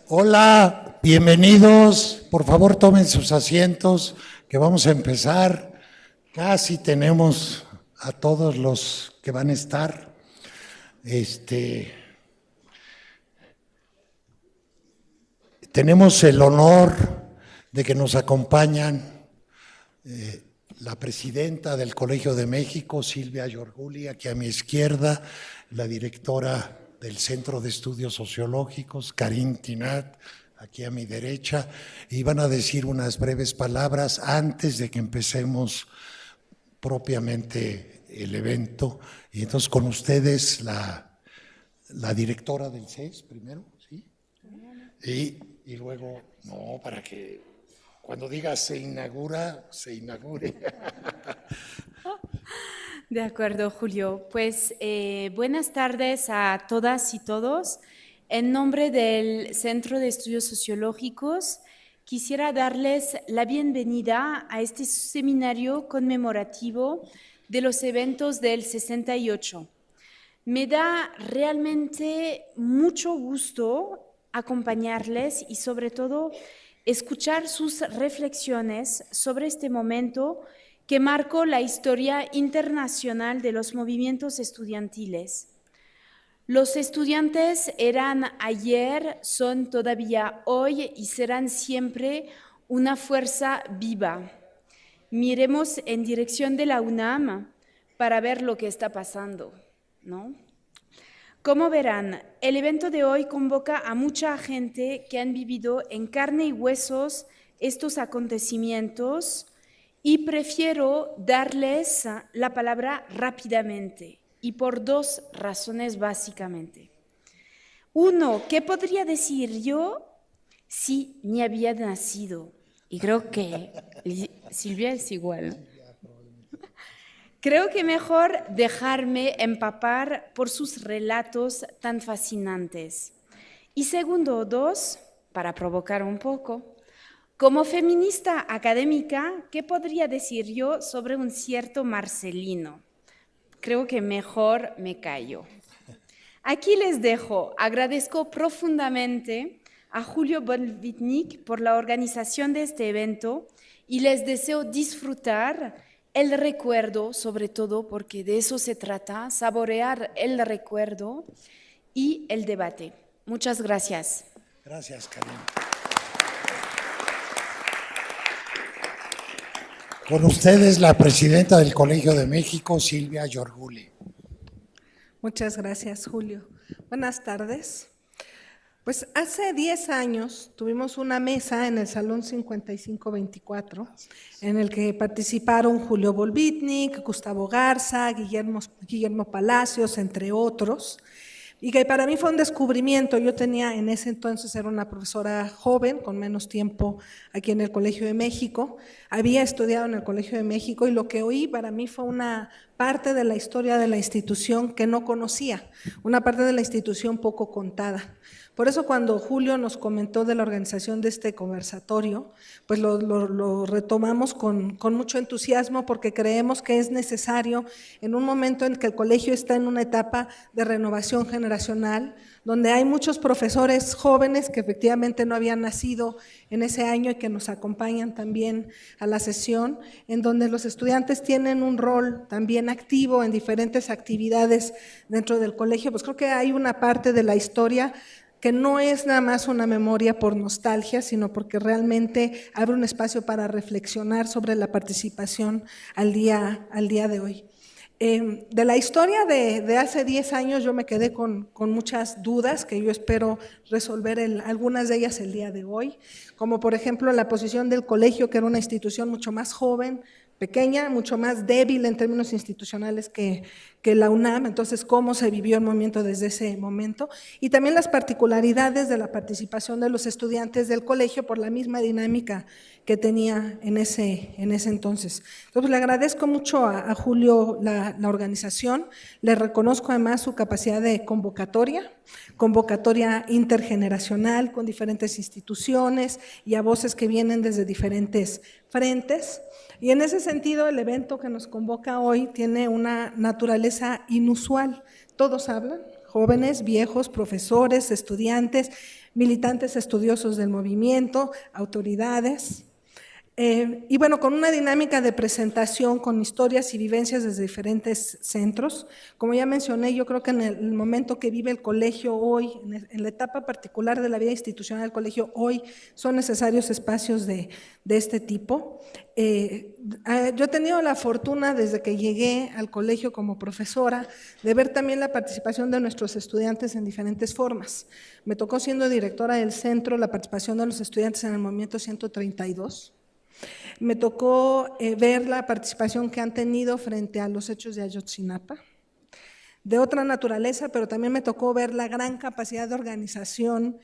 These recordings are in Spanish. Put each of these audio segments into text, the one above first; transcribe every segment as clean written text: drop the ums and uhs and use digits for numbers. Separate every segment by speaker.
Speaker 1: Hola, bienvenidos. Por favor, tomen sus asientos, que vamos a empezar. Casi tenemos a todos los que van a estar. Tenemos el honor de que nos acompañan la presidenta del Colegio de México, Silvia Yorguli, aquí a mi izquierda, la directora del Centro de Estudios Sociológicos, Karin Tinat, aquí a mi derecha, y van a decir unas breves palabras antes de que empecemos propiamente el evento. Y entonces con ustedes la directora del CES primero, ¿sí? Y luego, no, para que cuando diga se inaugura, se inaugure.
Speaker 2: De acuerdo, Julio. Pues buenas tardes a todas y todos. En nombre del Centro de Estudios Sociológicos, quisiera darles la bienvenida a este seminario conmemorativo de los eventos del 68. Me da realmente mucho gusto acompañarles y sobre todo escuchar sus reflexiones sobre este momento que marcó la historia internacional de los movimientos estudiantiles. Los estudiantes eran ayer, son todavía hoy y serán siempre una fuerza viva. Miremos en dirección de la UNAM para ver lo que está pasando, ¿no? Como verán, el evento de hoy convoca a mucha gente que han vivido en carne y huesos estos acontecimientos y prefiero darles la palabra rápidamente y por dos razones básicamente. Uno, ¿qué podría decir yo si ni había nacido? Y creo que Silvia es igual. Creo que mejor dejarme empapar por sus relatos tan fascinantes. Y segundo, dos, para provocar un poco, como feminista académica, ¿qué podría decir yo sobre un cierto Marcelino? Creo que mejor me callo. Aquí les dejo. Agradezco profundamente a Julio Bolvitnik por la organización de este evento y les deseo disfrutar el recuerdo, sobre todo porque de eso se trata, saborear el recuerdo y el debate. Muchas gracias.
Speaker 1: Gracias, Karin. Con ustedes la presidenta del Colegio de México, Silvia Yorguli.
Speaker 3: Muchas gracias, Julio. Buenas tardes. Pues hace 10 años tuvimos una mesa en el Salón 5524, en el que participaron Julio Bolvitnik, Gustavo Garza, Guillermo Palacios, entre otros, y que para mí fue un descubrimiento. Yo tenía en ese entonces, era una profesora joven, con menos tiempo aquí en el Colegio de México, había estudiado en el Colegio de México y lo que oí para mí fue una parte de la historia de la institución que no conocía, una parte de la institución poco contada. Por eso cuando Julio nos comentó de la organización de este conversatorio, pues lo retomamos con mucho entusiasmo porque creemos que es necesario en un momento en que el colegio está en una etapa de renovación generacional, donde hay muchos profesores jóvenes que efectivamente no habían nacido en ese año y que nos acompañan también a la sesión, en donde los estudiantes tienen un rol también activo en diferentes actividades dentro del colegio. Pues creo que hay una parte de la historia que no es nada más una memoria por nostalgia, sino porque realmente abre un espacio para reflexionar sobre la participación al día de hoy. De la historia de hace 10 años yo me quedé con muchas dudas que yo espero resolver algunas de ellas el día de hoy, como por ejemplo la posición del colegio, que era una institución mucho más joven, pequeña, mucho más débil en términos institucionales que la UNAM, entonces cómo se vivió el movimiento desde ese momento, y también las particularidades de la participación de los estudiantes del colegio por la misma dinámica que tenía en ese entonces. Entonces le agradezco mucho a Julio la organización, le reconozco además su capacidad de convocatoria intergeneracional con diferentes instituciones y a voces que vienen desde diferentes frentes. Y en ese sentido, el evento que nos convoca hoy tiene una naturaleza inusual. Todos hablan, jóvenes, viejos, profesores, estudiantes, militantes estudiosos del movimiento, autoridades. Y bueno, con una dinámica de presentación con historias y vivencias desde diferentes centros. Como ya mencioné, yo creo que en el momento que vive el colegio hoy, en la etapa particular de la vida institucional del colegio hoy, son necesarios espacios de este tipo. Yo he tenido la fortuna desde que llegué al colegio como profesora de ver también la participación de nuestros estudiantes en diferentes formas. Me tocó, siendo directora del centro, la participación de los estudiantes en el movimiento 132. Me tocó ver la participación que han tenido frente a los hechos de Ayotzinapa, de otra naturaleza, pero también me tocó ver la gran capacidad de organización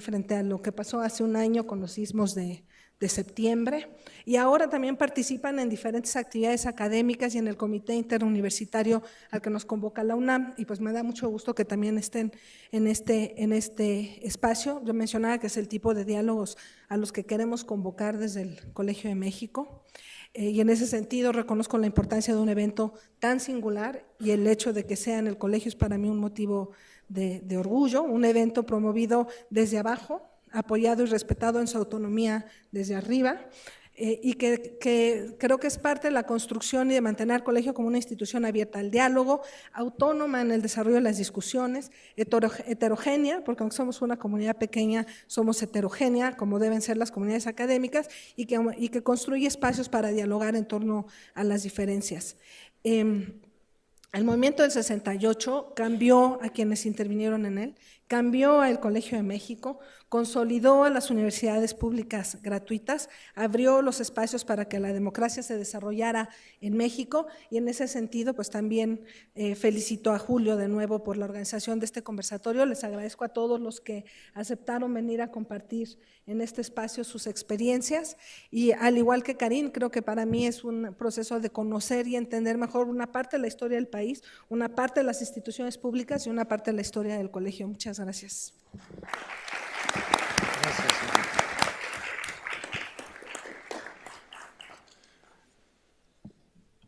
Speaker 3: frente a lo que pasó hace un año con los sismos de septiembre, y ahora también participan en diferentes actividades académicas y en el comité interuniversitario al que nos convoca la UNAM, y pues me da mucho gusto que también estén en este espacio. Yo mencionaba que es el tipo de diálogos a los que queremos convocar desde el Colegio de México, y en ese sentido reconozco la importancia de un evento tan singular, y el hecho de que sea en el colegio es para mí un motivo de orgullo, un evento promovido desde abajo, apoyado y respetado en su autonomía desde arriba, y que creo que es parte de la construcción y de mantener al colegio como una institución abierta al diálogo, autónoma en el desarrollo de las discusiones, heterogénea, porque aunque somos una comunidad pequeña, somos heterogénea, como deben ser las comunidades académicas, y que construye espacios para dialogar en torno a las diferencias. El movimiento del 68 cambió a quienes intervinieron en él, cambió al Colegio de México, consolidó a las universidades públicas gratuitas, abrió los espacios para que la democracia se desarrollara en México, y en ese sentido pues también felicito a Julio de nuevo por la organización de este conversatorio. Les agradezco a todos los que aceptaron venir a compartir en este espacio sus experiencias, y al igual que Karin, creo que para mí es un proceso de conocer y entender mejor una parte de la historia del país, una parte de las instituciones públicas y una parte de la historia del colegio. Muchas gracias.
Speaker 1: Gracias, señor.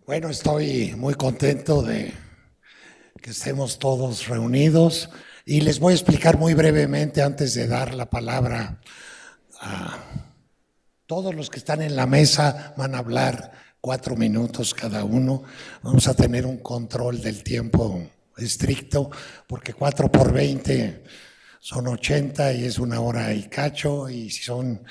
Speaker 1: Bueno, estoy muy contento de que estemos todos reunidos, y les voy a explicar muy brevemente, antes de dar la palabra a todos los que están en la mesa. Van a hablar 4 minutos cada uno. Vamos a tener un control del tiempo estricto, porque 4 por 20 son 80 y es 1 hora y cacho, y si son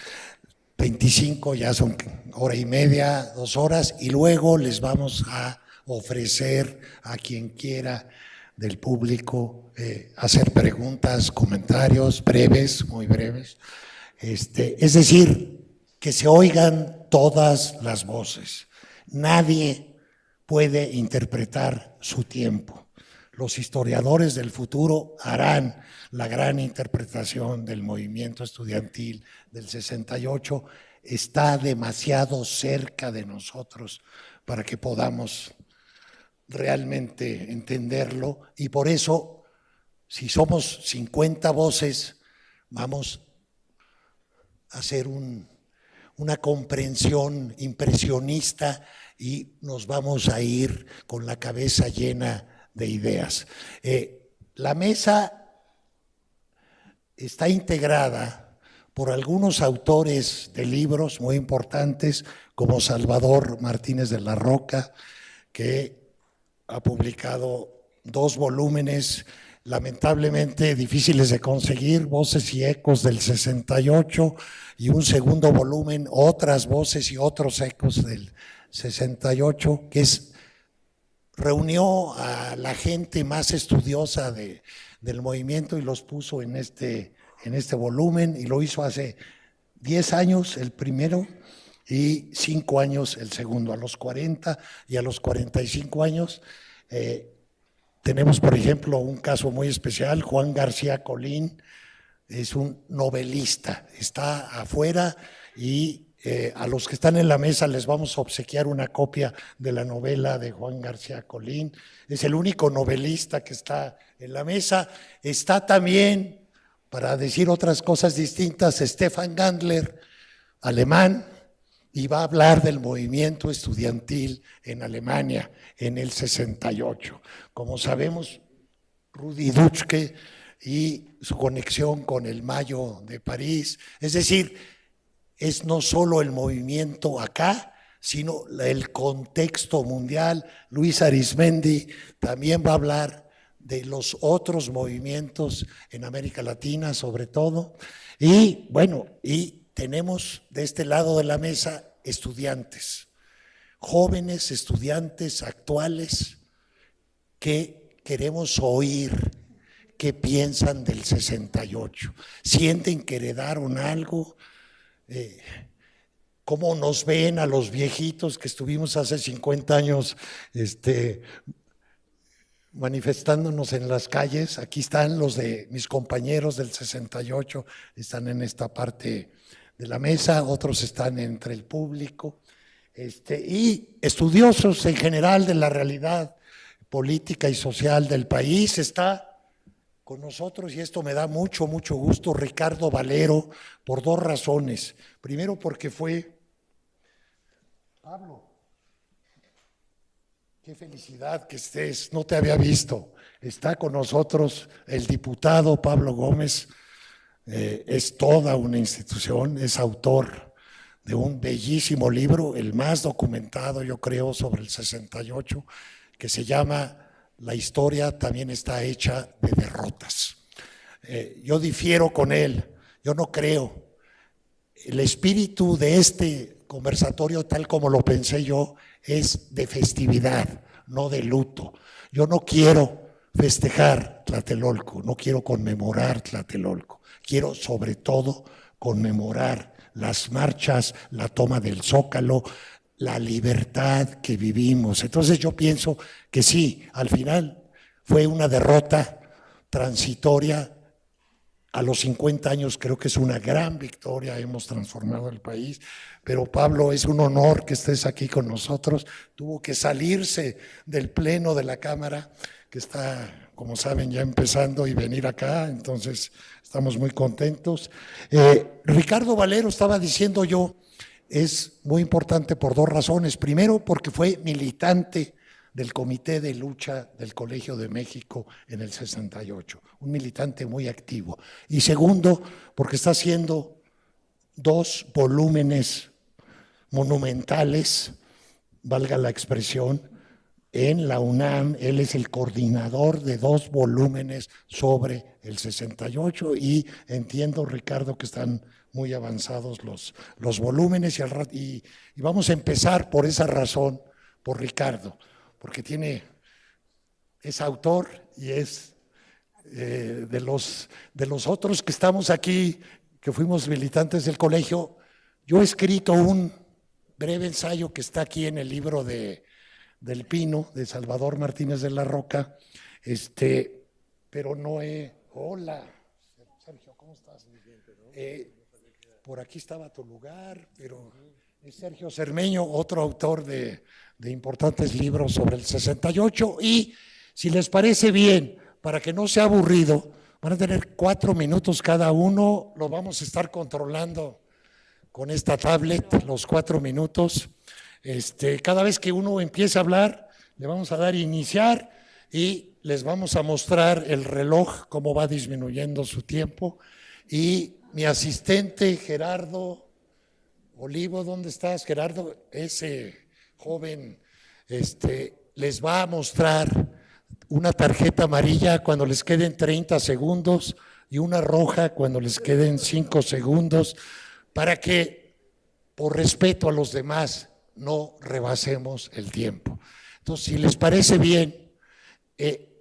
Speaker 1: 25 ya son 1:30, 2 horas, y luego les vamos a ofrecer a quien quiera del público hacer preguntas, comentarios breves, muy breves. Es decir, que se oigan todas las voces. Nadie puede interpretar su tiempo. Los historiadores del futuro harán la gran interpretación del movimiento estudiantil del 68. Está demasiado cerca de nosotros para que podamos realmente entenderlo, y por eso, si somos 50 voces, vamos a hacer una comprensión impresionista, y nos vamos a ir con la cabeza llena de ideas. La mesa está integrada por algunos autores de libros muy importantes, como Salvador Martínez de la Roca, que ha publicado 2 volúmenes lamentablemente difíciles de conseguir, Voces y Ecos del 68, y un segundo volumen, Otras Voces y Otros Ecos del 68, que reunió a la gente más estudiosa del movimiento y los puso en este volumen, y lo hizo hace 10 años el primero y 5 años el segundo. A los 40 y a los 45 años tenemos, por ejemplo, un caso muy especial. Juan García Colín es un novelista, está afuera, y a los que están en la mesa les vamos a obsequiar una copia de la novela de Juan García Colín. Es el único novelista que está en la mesa. Está también, para decir otras cosas distintas, Stefan Gandler, alemán, y va a hablar del movimiento estudiantil en Alemania en el 68. Como sabemos, Rudy Dutschke y su conexión con el Mayo de París. Es decir, es no solo el movimiento acá, sino el contexto mundial. Luis Arizmendi también va a hablar de los otros movimientos en América Latina, sobre todo. Y bueno, y tenemos de este lado de la mesa estudiantes, jóvenes estudiantes actuales que queremos oír qué piensan del 68. ¿Sienten que heredaron algo? ¿Cómo nos ven a los viejitos que estuvimos hace 50 años manifestándonos en las calles? Aquí están los de mis compañeros del 68, están en esta parte de la mesa, otros están entre el público, y estudiosos en general de la realidad política y social del país. Está con nosotros, y esto me da mucho, mucho gusto, Ricardo Valero, por dos razones. Primero, porque fue… Pablo, qué felicidad que estés, no te había visto. Está con nosotros el diputado Pablo Gómez, es toda una institución, es autor de un bellísimo libro, el más documentado, yo creo, sobre el 68, que se llama La historia también está hecha de derrotas. Yo difiero con él, yo no creo. El espíritu de este conversatorio, tal como lo pensé yo, es de festividad, no de luto. Yo no quiero festejar Tlatelolco, no quiero conmemorar Tlatelolco, quiero sobre todo conmemorar las marchas, la toma del Zócalo, la libertad que vivimos. Entonces yo pienso que sí, al final fue una derrota transitoria. A los 50 años creo que es una gran victoria, hemos transformado el país, pero Pablo, es un honor que estés aquí con nosotros. Tuvo que salirse del pleno de la Cámara, que está, como saben, ya empezando, y venir acá, entonces estamos muy contentos. Ricardo Valero, estaba diciendo yo, es muy importante por dos razones. Primero, porque fue militante del Comité de Lucha del Colegio de México en el 68, un militante muy activo. Y segundo, porque está haciendo 2 volúmenes monumentales, valga la expresión, en la UNAM. Él es el coordinador de 2 volúmenes sobre el 68 y entiendo, Ricardo, que están muy avanzados los volúmenes y vamos a empezar por esa razón, por Ricardo, porque es autor y es de los otros que estamos aquí, que fuimos militantes del colegio. Yo he escrito un breve ensayo que está aquí en el libro del Pino, de Salvador Martínez de la Roca, pero no he… Hola, Sergio, ¿cómo estás? Por aquí estaba tu lugar, pero es Sergio Cermeño, otro autor de importantes libros sobre el 68, y si les parece bien, para que no sea aburrido, van a tener 4 minutos cada uno, lo vamos a estar controlando con esta tablet, los 4 minutos. Cada vez que uno empiece a hablar, le vamos a dar iniciar y les vamos a mostrar el reloj, cómo va disminuyendo su tiempo, y mi asistente Gerardo Olivo, ¿dónde estás, Gerardo? Ese joven les va a mostrar una tarjeta amarilla cuando les queden 30 segundos y una roja cuando les queden 5 segundos, para que, por respeto a los demás, no rebasemos el tiempo. Entonces, si les parece bien,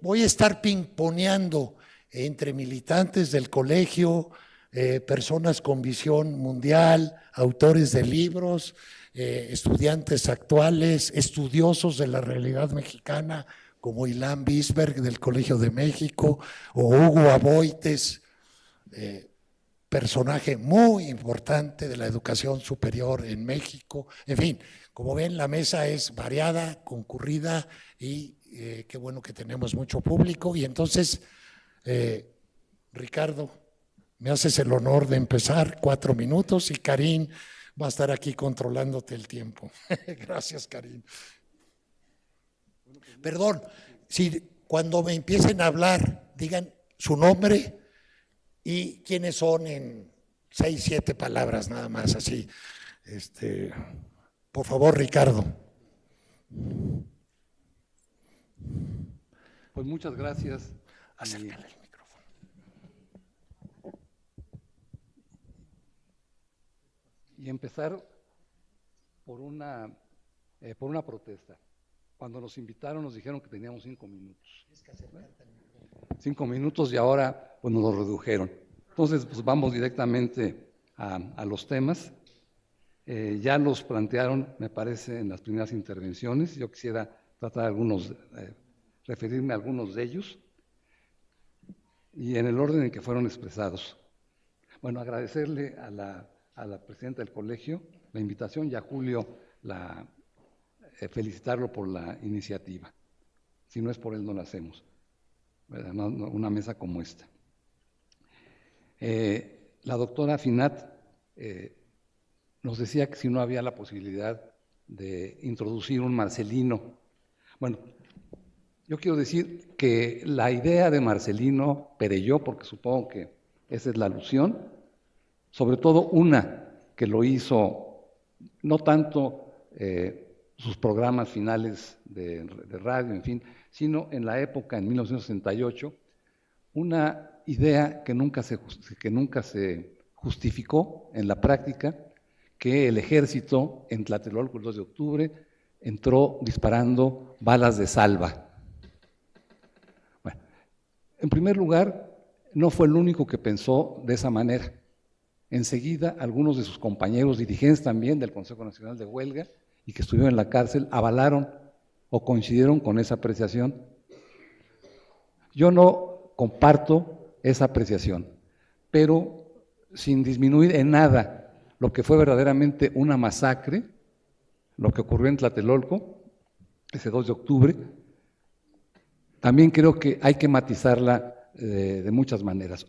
Speaker 1: voy a estar pimponeando entre militantes del colegio, personas con visión mundial, autores de libros, estudiantes actuales, estudiosos de la realidad mexicana, como Ilan Bisberg del Colegio de México, o Hugo Aboites, personaje muy importante de la educación superior en México. En fin, como ven, la mesa es variada, concurrida, y qué bueno que tenemos mucho público. Y entonces, Ricardo, me haces el honor de empezar, 4 minutos, y Karin va a estar aquí controlándote el tiempo. Gracias, Karin. Perdón, si cuando me empiecen a hablar digan su nombre y quiénes son en 6, 7 palabras nada más, así. Por favor, Ricardo.
Speaker 4: Pues muchas gracias.
Speaker 1: Acércale el micrófono.
Speaker 4: Y empezar por una protesta. Cuando nos invitaron nos dijeron que teníamos 5 minutos. 5 minutos y ahora pues nos lo redujeron. Entonces pues vamos directamente a los temas. Ya los plantearon, me parece, en las primeras intervenciones. Yo quisiera tratar referirme a algunos de ellos y en el orden en que fueron expresados. Bueno, agradecerle a la presidenta del colegio la invitación y a Julio felicitarlo por la iniciativa. Si no es por él, no la hacemos, ¿verdad? No, una mesa como esta. La doctora Finat nos decía que si no había la posibilidad de introducir un Marcelino. Bueno, yo quiero decir que la idea de Marcelino Perelló, porque supongo que esa es la alusión, sobre todo una que lo hizo, no tanto sus programas finales de radio, en fin, sino en la época, en 1968, una idea que nunca se justificó en la práctica, que el ejército en Tlatelolco el 2 de octubre entró disparando balas de salva. Bueno, en primer lugar, no fue el único que pensó de esa manera. Enseguida, algunos de sus compañeros dirigentes también del Consejo Nacional de Huelga y que estuvieron en la cárcel avalaron o coincidieron con esa apreciación. Yo no comparto esa apreciación, pero sin disminuir en nada lo que fue verdaderamente una masacre, lo que ocurrió en Tlatelolco, ese 2 de octubre, también creo que hay que matizarla de muchas maneras.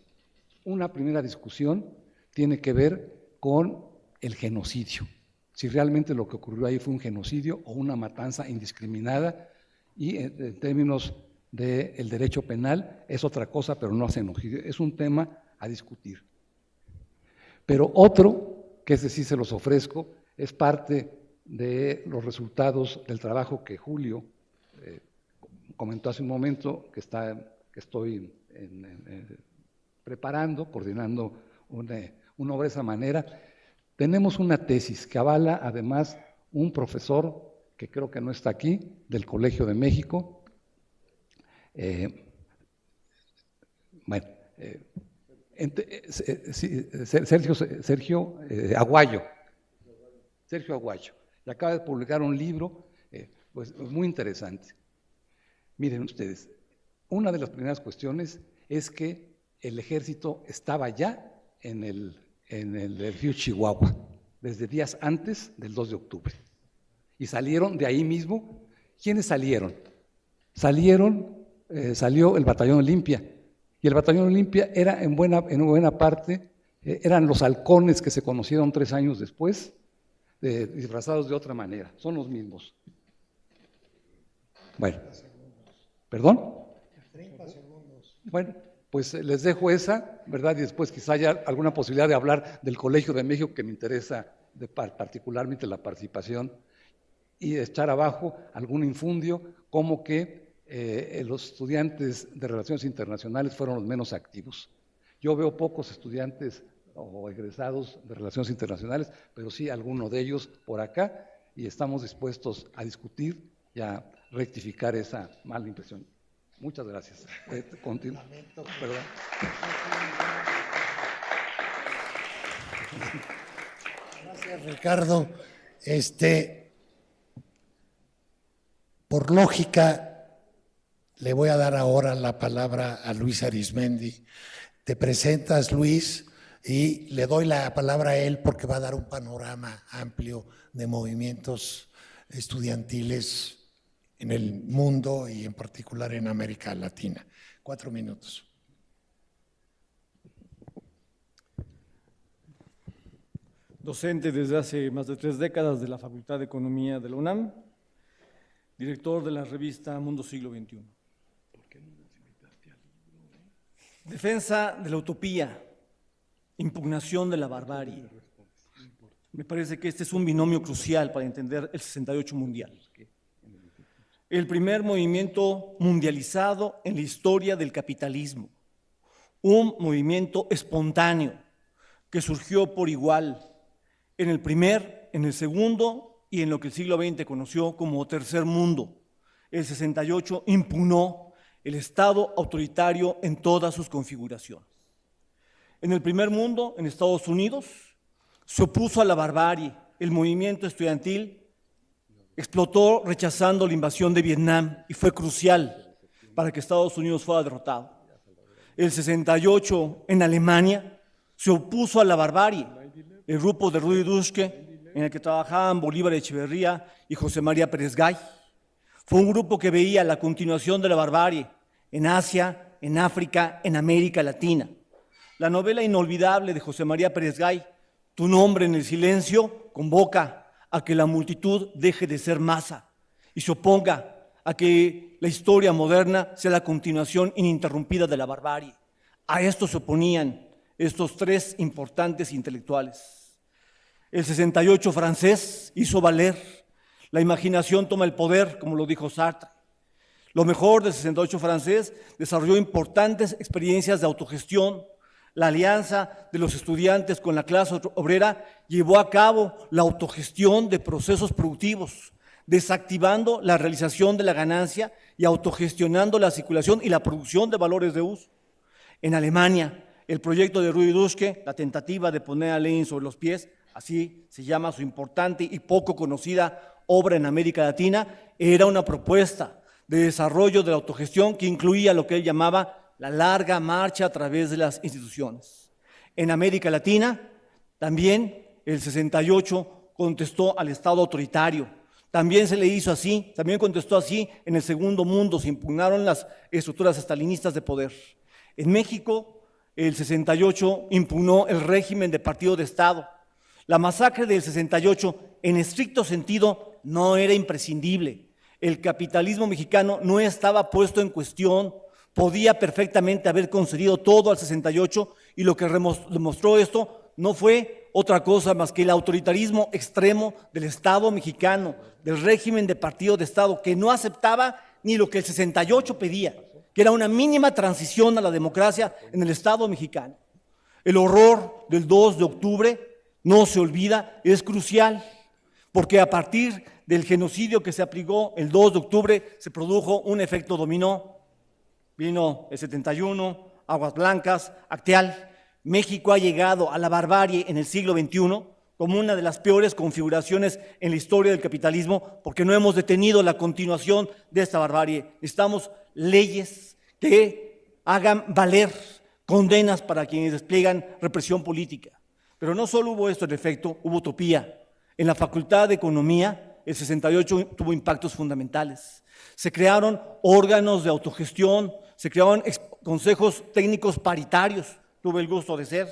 Speaker 4: Una primera discusión tiene que ver con el genocidio, si realmente lo que ocurrió ahí fue un genocidio o una matanza indiscriminada, y en términos del derecho penal es otra cosa, pero no es genocidio, es un tema a discutir. Pero otro, que ese sí se los ofrezco, es parte de los resultados del trabajo que Julio comentó hace un momento, que estoy preparando, coordinando una obra de esa manera. Tenemos una tesis que avala además un profesor, que creo que no está aquí, del Colegio de México, Sergio Aguayo. Sergio Aguayo. Y acaba de publicar un libro pues muy interesante. Miren ustedes, una de las primeras cuestiones es que el ejército estaba ya en el río Chihuahua, desde días antes del 2 de octubre. Y salieron de ahí mismo. ¿Quiénes salieron? Salió el Batallón Olimpia. Y el Batallón Olimpia era en buena parte, eran los halcones que se conocieron 3 años después, disfrazados de otra manera. Son los mismos. Bueno, ¿perdón?
Speaker 1: 30 segundos.
Speaker 4: Bueno, pues les dejo esa, ¿verdad? Y después quizá haya alguna posibilidad de hablar del Colegio de México, que me interesa particularmente la participación, y echar abajo algún infundio como que los estudiantes de Relaciones Internacionales fueron los menos activos. Yo veo pocos estudiantes o egresados de Relaciones Internacionales, pero sí alguno de ellos por acá, y estamos dispuestos a discutir y a rectificar esa mala impresión. Muchas gracias. Perdón.
Speaker 1: Gracias, Ricardo. Por lógica, le voy a dar ahora la palabra a Luis Arizmendi. Te presentas, Luis, y le doy la palabra a él porque va a dar un panorama amplio de movimientos estudiantiles en el mundo y en particular en América Latina. 4 minutos.
Speaker 5: Docente desde hace más de 3 décadas de la Facultad de Economía de la UNAM, director de la revista Mundo Siglo XXI. Defensa de la utopía, impugnación de la barbarie. Me parece que este es un binomio crucial para entender el 68 mundial. El primer movimiento mundializado en la historia del capitalismo. Un movimiento espontáneo que surgió por igual en el primer, en el segundo y en lo que el siglo XX conoció como tercer mundo. El 68 impugnó el Estado autoritario en todas sus configuraciones. En el primer mundo, en Estados Unidos, se opuso a la barbarie. El movimiento estudiantil explotó rechazando la invasión de Vietnam y fue crucial para que Estados Unidos fuera derrotado. El 68 en Alemania se opuso a la barbarie. El grupo de Rudi Dutschke, en el que trabajaban Bolívar Echeverría y José María Pérez Gay, fue un grupo que veía la continuación de la barbarie en Asia, en África, en América Latina. La novela inolvidable de José María Pérez Gay, Tu nombre en el silencio, convoca a que la multitud deje de ser masa y se oponga a que la historia moderna sea la continuación ininterrumpida de la barbarie. A esto se oponían estos tres importantes intelectuales. El 68 francés hizo valer: la imaginación toma el poder, como lo dijo Sartre. Lo mejor del 68 francés desarrolló importantes experiencias de autogestión. La alianza de los estudiantes con la clase obrera llevó a cabo la autogestión de procesos productivos, desactivando la realización de la ganancia y autogestionando la circulación y la producción de valores de uso. En Alemania, el proyecto de Rudi Dutschke, la tentativa de poner a Lenin sobre los pies, así se llama su importante y poco conocida obra en América Latina, era una propuesta de desarrollo de la autogestión que incluía lo que él llamaba la larga marcha a través de las instituciones. En América Latina, también el 68 contestó al Estado autoritario. También se le hizo así, también contestó así en el segundo mundo, se impugnaron las estructuras estalinistas de poder. En México, el 68 impugnó el régimen de partido de Estado. La masacre del 68, en estricto sentido, no era imprescindible. El capitalismo mexicano no estaba puesto en cuestión, podía perfectamente haber concedido todo al 68 y lo que demostró esto no fue otra cosa más que el autoritarismo extremo del Estado mexicano, del régimen de partido de Estado, que no aceptaba ni lo que el 68 pedía, que era una mínima transición a la democracia en el Estado mexicano. El horror del 2 de octubre no se olvida, es crucial, porque a partir del genocidio que se aplicó el 2 de octubre se produjo un efecto dominó. Vino el 71, Aguas Blancas, Acteal. México ha llegado a la barbarie en el siglo XXI como una de las peores configuraciones en la historia del capitalismo, porque no hemos detenido la continuación de esta barbarie. Necesitamos leyes que hagan valer condenas para quienes despliegan represión política. Pero no solo hubo esto en efecto, hubo utopía. En la Facultad de Economía, el 68 tuvo impactos fundamentales. Se crearon órganos de autogestión, se crearon consejos técnicos paritarios. Tuve el gusto de ser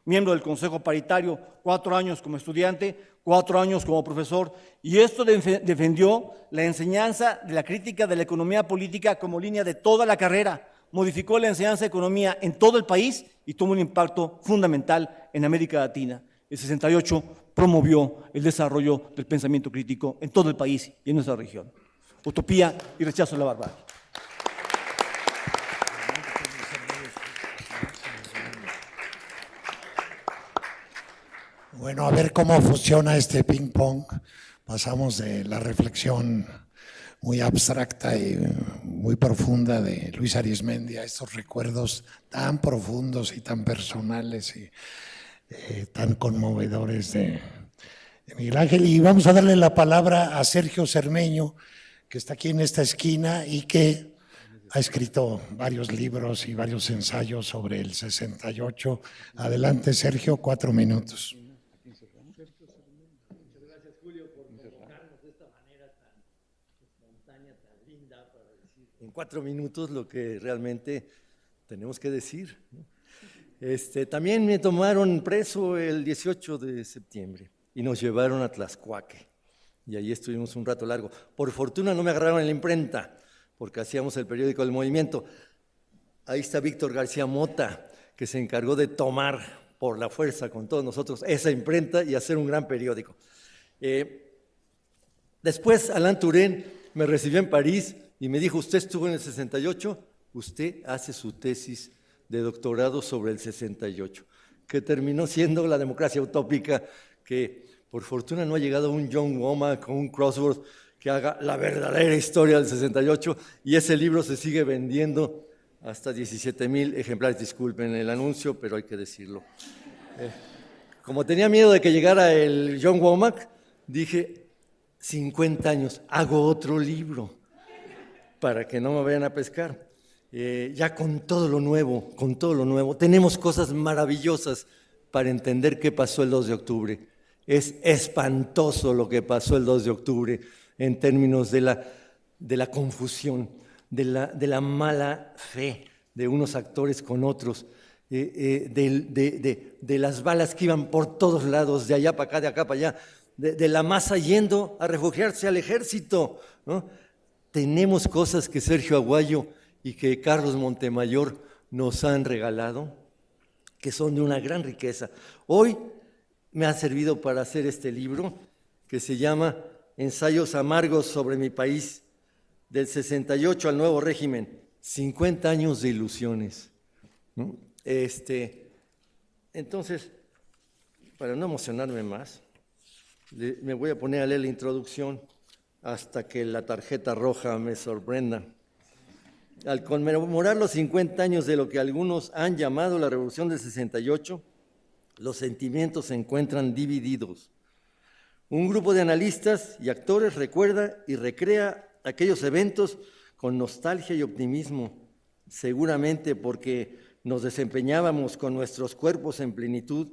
Speaker 5: miembro del Consejo Paritario 4 años como estudiante, 4 años como profesor, y esto defendió la enseñanza de la crítica de la economía política como línea de toda la carrera, modificó la enseñanza de economía en todo el país y tuvo un impacto fundamental en América Latina. El 68 promovió el desarrollo del pensamiento crítico en todo el país y en nuestra región. Utopía y rechazo a la barbarie.
Speaker 1: Bueno, a ver cómo funciona este ping-pong. Pasamos de la reflexión muy abstracta y muy profunda de Luis Arizmendi a estos recuerdos tan profundos y tan personales y tan conmovedores de Miguel Ángel. Y vamos a darle la palabra a Sergio Cermeño, que está aquí en esta esquina y que ha escrito varios libros y varios ensayos sobre el 68. Adelante, Sergio, 4 minutos.
Speaker 6: En 4 minutos lo que realmente tenemos que decir. También me tomaron preso el 18 de septiembre y nos llevaron a Tlaxcuaque y ahí estuvimos un rato largo. Por fortuna no me agarraron en la imprenta porque hacíamos el periódico del movimiento. ahí está Víctor García Mota, que se encargó de tomar por la fuerza con todos nosotros esa imprenta y hacer un gran periódico. Después Alain Touraine me recibió en París y me dijo, usted estuvo en el 68, usted hace su tesis de doctorado sobre el 68, que terminó siendo la democracia utópica, que por fortuna no ha llegado un John Womack o un Crossworth que haga la verdadera historia del 68, y ese libro se sigue vendiendo hasta 17,000 ejemplares. Disculpen el anuncio, pero hay que decirlo. Como tenía miedo de que llegara el John Womack, dije, 50 años, hago otro libro para que no me vayan a pescar. Ya con todo lo nuevo, tenemos cosas maravillosas para entender qué pasó el 2 de octubre. Es espantoso lo que pasó el 2 de octubre en términos de la confusión, de la mala fe de unos actores con otros, de las balas que iban por todos lados, de allá para acá, de acá para allá, de la masa yendo a refugiarse al ejército, ¿no? Tenemos cosas que Sergio Aguayo y que Carlos Montemayor nos han regalado, que son de una gran riqueza. Hoy me ha servido para hacer este libro, que se llama Ensayos amargos sobre mi país, del 68 al nuevo régimen, 50 años de ilusiones, ¿no? Entonces, para no emocionarme más, me voy a poner a leer la introducción hasta que la tarjeta roja me sorprenda. Al conmemorar los 50 años de lo que algunos han llamado la Revolución del 68, los sentimientos se encuentran divididos. Un grupo de analistas y actores recuerda y recrea aquellos eventos con nostalgia y optimismo, seguramente porque nos desempeñábamos con nuestros cuerpos en plenitud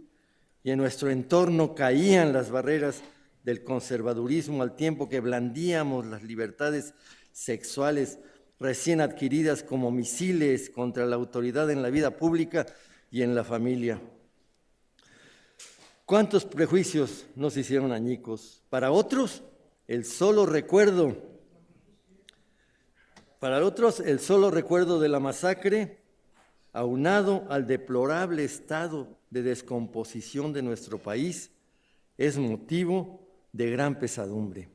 Speaker 6: y en nuestro entorno caían las barreras del conservadurismo al tiempo que blandíamos las libertades sexuales recién adquiridas como misiles contra la autoridad en la vida pública y en la familia. ¿Cuántos prejuicios nos hicieron añicos? Para otros, el solo recuerdo de la masacre, aunado al deplorable estado de descomposición de nuestro país, es motivo de gran pesadumbre.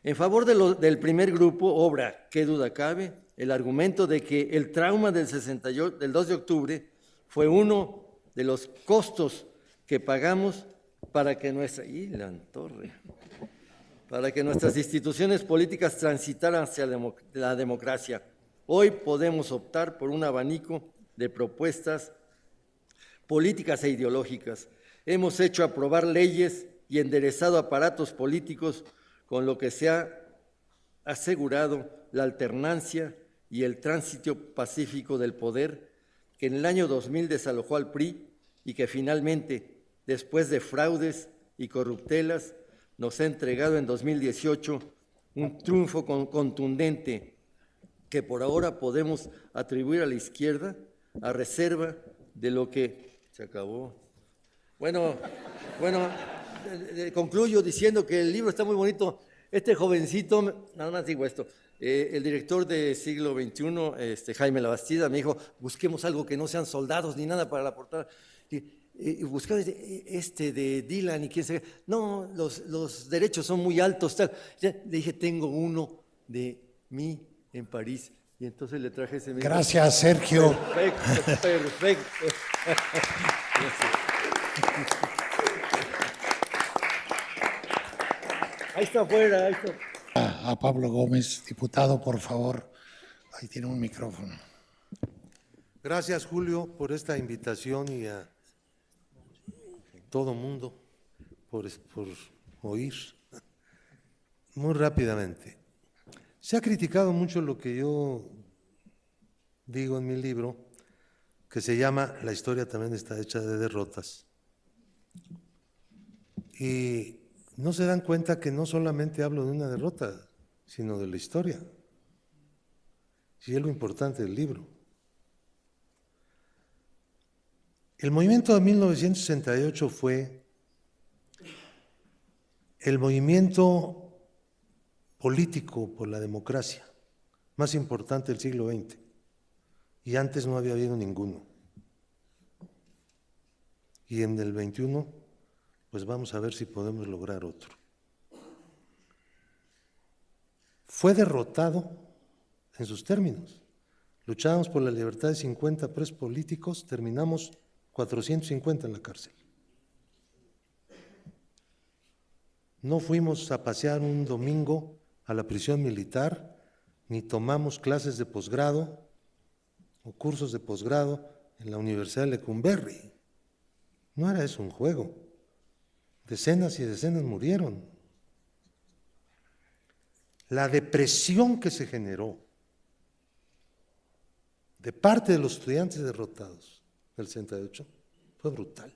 Speaker 6: En favor del primer grupo, obra, qué duda cabe, el argumento de que el trauma del 2 de octubre fue uno de los costos que pagamos para que nuestras instituciones políticas transitaran hacia la democracia. Hoy podemos optar por un abanico de propuestas políticas e ideológicas. Hemos hecho aprobar leyes y enderezado aparatos políticos con lo que se ha asegurado la alternancia y el tránsito pacífico del poder que en el año 2000 desalojó al PRI y que finalmente, después de fraudes y corruptelas, nos ha entregado en 2018 un triunfo contundente que por ahora podemos atribuir a la izquierda a reserva de lo que se acabó. Bueno, concluyo diciendo que el libro está muy bonito. Este jovencito, nada más digo esto, el director de Siglo XXI, Jaime Labastida, me dijo, busquemos algo que no sean soldados ni nada para la portada. Y buscaba de Dylan y quién sabe. No, los derechos son muy altos. Tal. Ya, le dije, tengo uno de mí en París. Y entonces le traje ese.
Speaker 1: Gracias, Sergio.
Speaker 6: Perfecto. Ahí está afuera, ahí está.
Speaker 1: A Pablo Gómez, diputado, por favor. Ahí tiene un micrófono.
Speaker 7: Gracias, Julio, por esta invitación y a todo mundo por oír. Muy rápidamente. Se ha criticado mucho lo que yo digo en mi libro, que se llama La historia también está hecha de derrotas. Y no se dan cuenta que no solamente hablo de una derrota, sino de la historia. Y es lo importante del libro. El movimiento de 1968 fue el movimiento político por la democracia más importante del siglo XX y antes no había habido ninguno. Y en el 21, pues vamos a ver si podemos lograr otro. Fue derrotado en sus términos. Luchábamos por la libertad de 50 presos políticos, terminamos 450 en la cárcel. No fuimos a pasear un domingo a la prisión militar, ni tomamos clases de posgrado o cursos de posgrado en la Universidad de Lecumberri. No era eso un juego. Decenas y decenas murieron. La depresión que se generó de parte de los estudiantes derrotados del 68 fue brutal.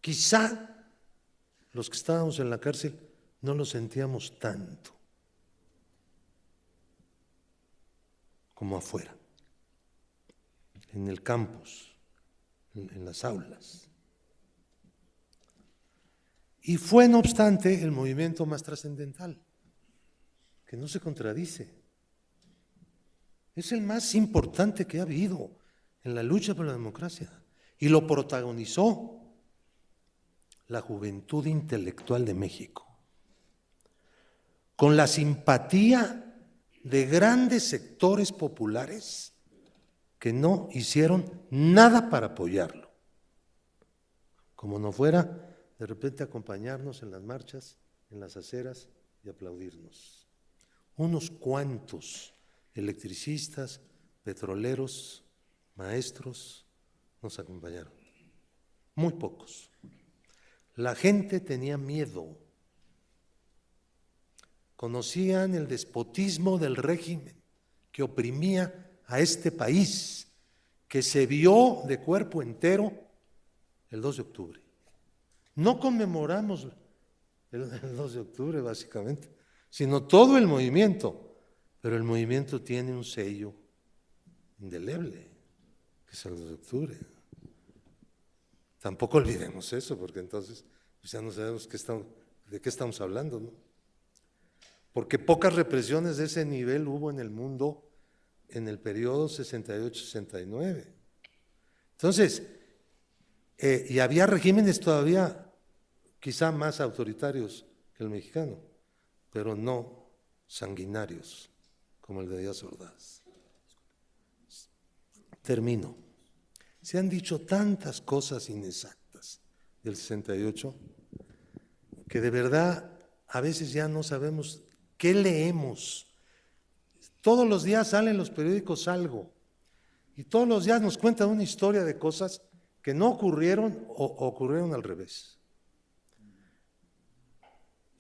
Speaker 7: Quizá los que estábamos en la cárcel no lo sentíamos tanto como afuera, en el campus, en las aulas. Y fue, no obstante, el movimiento más trascendental, que no se contradice. Es el más importante que ha habido en la lucha por la democracia. Y lo protagonizó la juventud intelectual de México, con la simpatía de grandes sectores populares que no hicieron nada para apoyarlo. Como no fuera, de repente acompañarnos en las marchas, en las aceras y aplaudirnos. Unos cuantos electricistas, petroleros, maestros nos acompañaron. Muy pocos. La gente tenía miedo. Conocían el despotismo del régimen que oprimía a este país, que se vio de cuerpo entero el 2 de octubre. No conmemoramos el 2 de octubre, básicamente, sino todo el movimiento, pero el movimiento tiene un sello indeleble, que es el 2 de octubre. Tampoco olvidemos eso, porque entonces pues ya no sabemos de qué estamos hablando, ¿no? Porque pocas represiones de ese nivel hubo en el mundo en el periodo 68-69. Entonces, y había regímenes todavía quizá más autoritarios que el mexicano, pero no sanguinarios como el de Díaz Ordaz. Termino. Se han dicho tantas cosas inexactas del 68 que de verdad a veces ya no sabemos qué leemos. Todos los días salen los periódicos algo y todos los días nos cuentan una historia de cosas que no ocurrieron o ocurrieron al revés.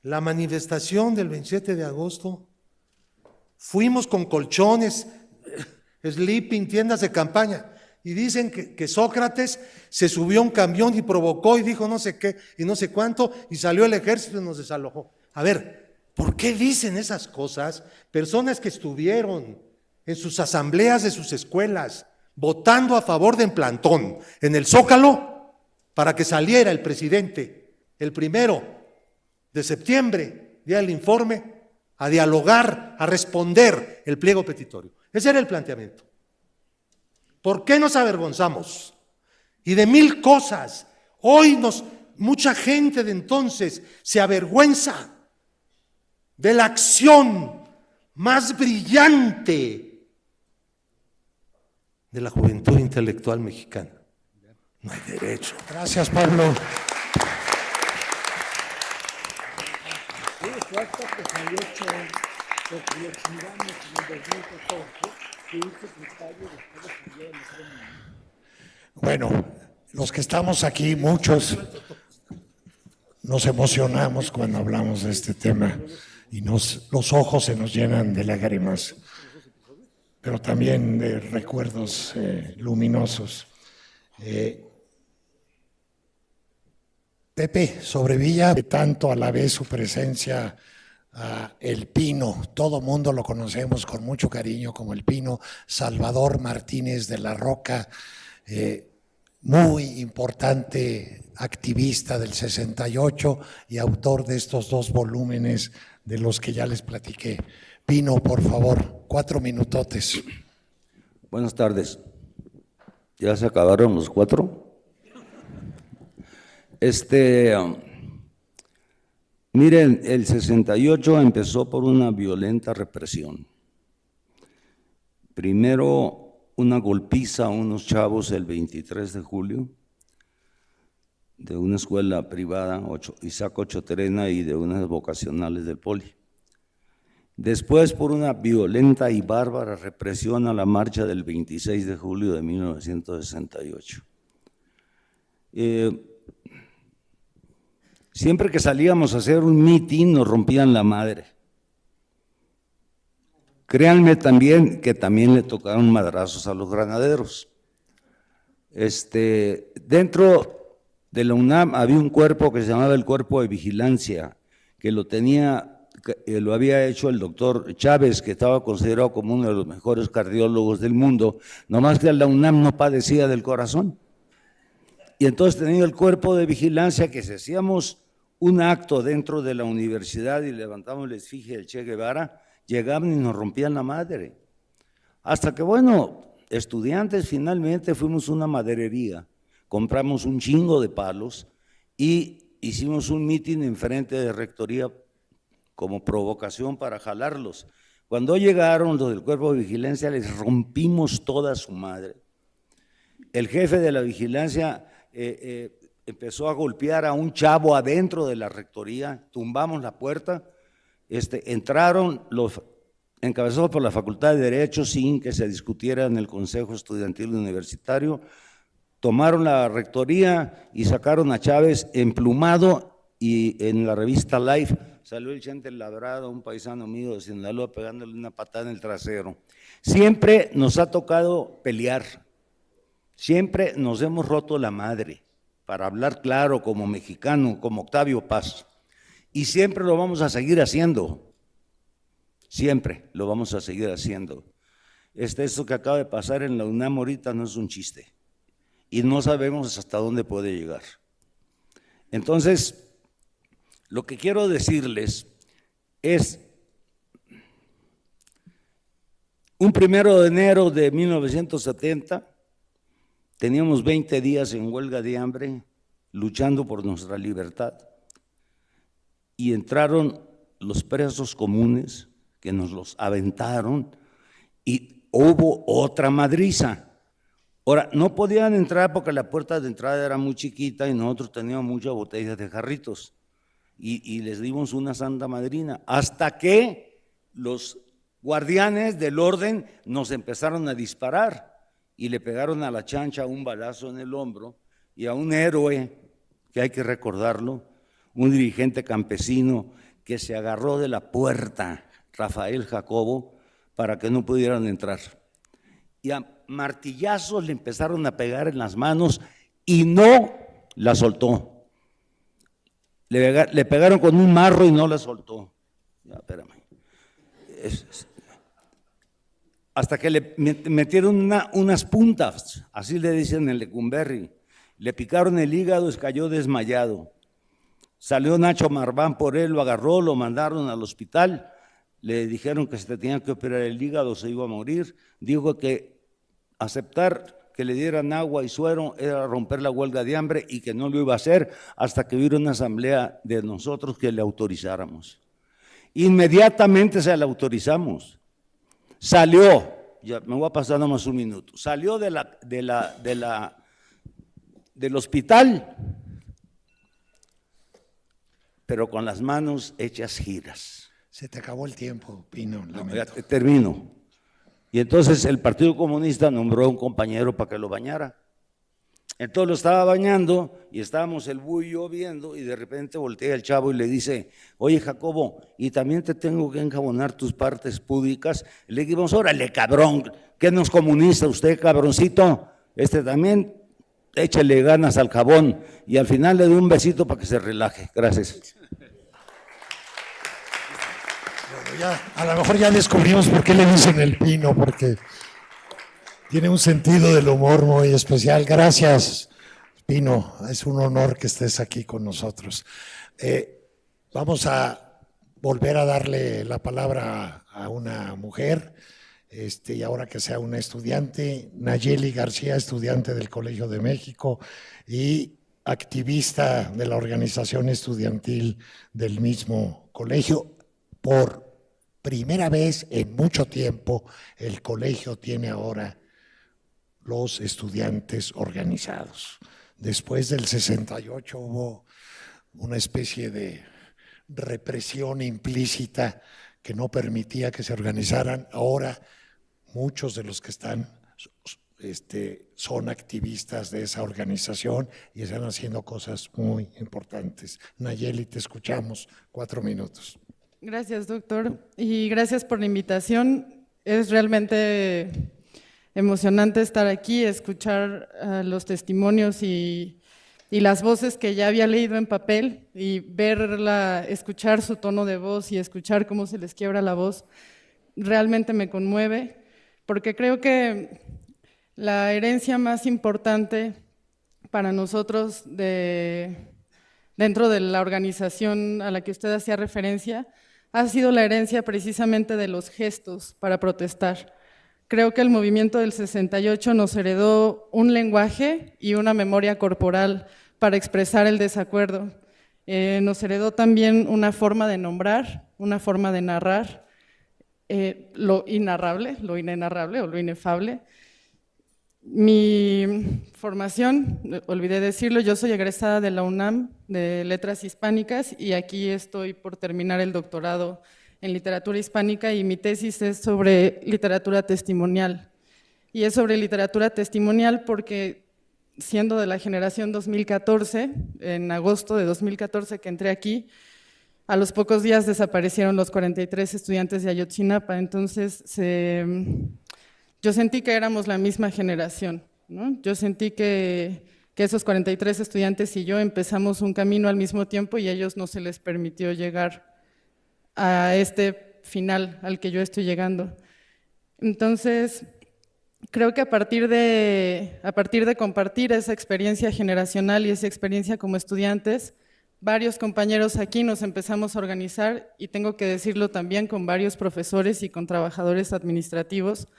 Speaker 7: La manifestación del 27 de agosto, fuimos con colchones, sleeping, tiendas de campaña. Y dicen que Sócrates se subió a un camión y provocó y dijo no sé qué y no sé cuánto y salió el ejército y nos desalojó. A ver, ¿por qué dicen esas cosas personas que estuvieron en sus asambleas de sus escuelas votando a favor de plantón en el Zócalo para que saliera el presidente el 1 de septiembre, día del informe, a dialogar, a responder el pliego petitorio? Ese era el planteamiento. ¿Por qué nos avergonzamos? Y de mil cosas. Hoy mucha gente de entonces se avergüenza de la acción más brillante de la juventud intelectual mexicana. No hay derecho.
Speaker 1: Gracias, Pablo. Bueno, los que estamos aquí, muchos nos emocionamos cuando hablamos de este tema y los ojos se nos llenan de lágrimas, pero también de recuerdos luminosos. Pepe Sobrevilla, tanto a la vez su presencia, El Pino, todo mundo lo conocemos con mucho cariño como El Pino, Salvador Martínez de la Roca, muy importante activista del 68 y autor de estos 2 volúmenes de los que ya les platiqué. Pino, por favor, 4 minutotes.
Speaker 8: Buenas tardes. ¿Ya se acabaron los 4? Miren, el 68 empezó por una violenta represión. Primero, una golpiza a unos chavos el 23 de julio de una escuela privada, Isaac Ochoterena, y de unas vocacionales del Poli. Después, por una violenta y bárbara represión a la marcha del 26 de julio de 1968. Siempre que salíamos a hacer un mitin nos rompían la madre. Créanme también que también le tocaron madrazos a los granaderos. Dentro de la UNAM había un cuerpo que se llamaba el Cuerpo de Vigilancia, que lo había hecho el doctor Chávez, que estaba considerado como uno de los mejores cardiólogos del mundo, nomás que la UNAM no padecía del corazón. Y entonces tenía el Cuerpo de Vigilancia que si hacíamos un acto dentro de la universidad y levantamos la efigie del Che Guevara, llegaban y nos rompían la madre. Hasta que, bueno, estudiantes finalmente fuimos una maderería, compramos un chingo de palos y hicimos un mitin enfrente de Rectoría como provocación para jalarlos. Cuando llegaron los del Cuerpo de Vigilancia, les rompimos toda su madre. El jefe de la vigilancia empezó a golpear a un chavo adentro de la rectoría, tumbamos la puerta, entraron los encabezados por la Facultad de Derecho sin que se discutiera en el Consejo Estudiantil Universitario, tomaron la rectoría y sacaron a Chávez emplumado, y en la revista Life salió el Chente Labrado, un paisano mío de Sinaloa, pegándole una patada en el trasero. Siempre nos ha tocado pelear, siempre nos hemos roto la madre, para hablar claro como mexicano, como Octavio Paz, y siempre lo vamos a seguir haciendo, siempre lo vamos a seguir haciendo. Esto que acaba de pasar en la UNAM ahorita no es un chiste, y no sabemos hasta dónde puede llegar. Entonces, lo que quiero decirles es, un 1 de enero de 1970, teníamos 20 días en huelga de hambre, luchando por nuestra libertad, y entraron los presos comunes, que nos los aventaron, y hubo otra madriza. Ahora, no podían entrar porque la puerta de entrada era muy chiquita y nosotros teníamos muchas botellas de jarritos, y les dimos una santa madrina, hasta que los guardianes del orden nos empezaron a disparar y le pegaron a la chancha un balazo en el hombro, y a un héroe, que hay que recordarlo, un dirigente campesino que se agarró de la puerta, Rafael Jacobo, para que no pudieran entrar. Y a martillazos le empezaron a pegar en las manos y no la soltó. Le pegaron con un marro y no la soltó. Ya, espérame. Hasta que le metieron unas puntas, así le dicen en Lecumberri, le picaron el hígado y cayó desmayado. Salió Nacho Marván por él, lo agarró, lo mandaron al hospital, le dijeron que se tenía que operar el hígado, se iba a morir. Dijo que aceptar que le dieran agua y suero era romper la huelga de hambre y que no lo iba a hacer hasta que hubiera una asamblea de nosotros que le autorizáramos. Inmediatamente se la autorizamos. Salió, ya me voy a pasar nomás un minuto, salió del hospital, pero con las manos hechas giras.
Speaker 1: Se te acabó el tiempo, Pino.
Speaker 8: No, ya termino. Y entonces el Partido Comunista nombró a un compañero para que lo bañara. Entonces lo estaba bañando y estábamos el Buy y yo viendo, y de repente voltea el chavo y le dice: oye, Jacobo, y también te tengo que enjabonar tus partes púdicas. Le dijimos: órale, cabrón, ¿qué no es comunista usted, cabroncito? También échale ganas al jabón. Y al final le doy un besito para que se relaje. Gracias.
Speaker 1: Bueno, ya, a lo mejor ya descubrimos por qué le dicen el Pino, porque tiene un sentido del humor muy especial. Gracias, Pino. Es un honor que estés aquí con nosotros. Vamos a volver a darle la palabra a una mujer y ahora que sea una estudiante, Nayeli García, estudiante del Colegio de México y activista de la organización estudiantil del mismo colegio. Por primera vez en mucho tiempo, el colegio tiene ahora los estudiantes organizados. Después del 68 hubo una especie de represión implícita que no permitía que se organizaran. Ahora muchos de los que están son activistas de esa organización y están haciendo cosas muy importantes. Nayeli, te escuchamos, 4 minutos.
Speaker 9: Gracias, doctor, y gracias por la invitación. Es realmente emocionante estar aquí, escuchar los testimonios y las voces que ya había leído en papel y escuchar su tono de voz y escuchar cómo se les quiebra la voz, realmente me conmueve, porque creo que la herencia más importante para nosotros dentro de la organización a la que usted hacía referencia ha sido la herencia precisamente de los gestos para protestar. Creo que el movimiento del 68 nos heredó un lenguaje y una memoria corporal para expresar el desacuerdo. Nos heredó también una forma de nombrar, una forma de narrar lo inarrable, lo inenarrable o lo inefable. Mi formación, olvidé decirlo, yo soy egresada de la UNAM de Letras Hispánicas y aquí estoy por terminar el doctorado en literatura hispánica y mi tesis es sobre literatura testimonial. Y es sobre literatura testimonial porque siendo de la generación 2014, en agosto de 2014 que entré aquí, a los pocos días desaparecieron los 43 estudiantes de Ayotzinapa, entonces yo sentí que éramos la misma generación, ¿no? Yo sentí que esos 43 estudiantes y yo empezamos un camino al mismo tiempo y a ellos no se les permitió llegar a este final al que yo estoy llegando. Entonces, creo que a partir de compartir esa experiencia generacional y esa experiencia como estudiantes, varios compañeros aquí nos empezamos a organizar y tengo que decirlo también con varios profesores y con trabajadores administrativos.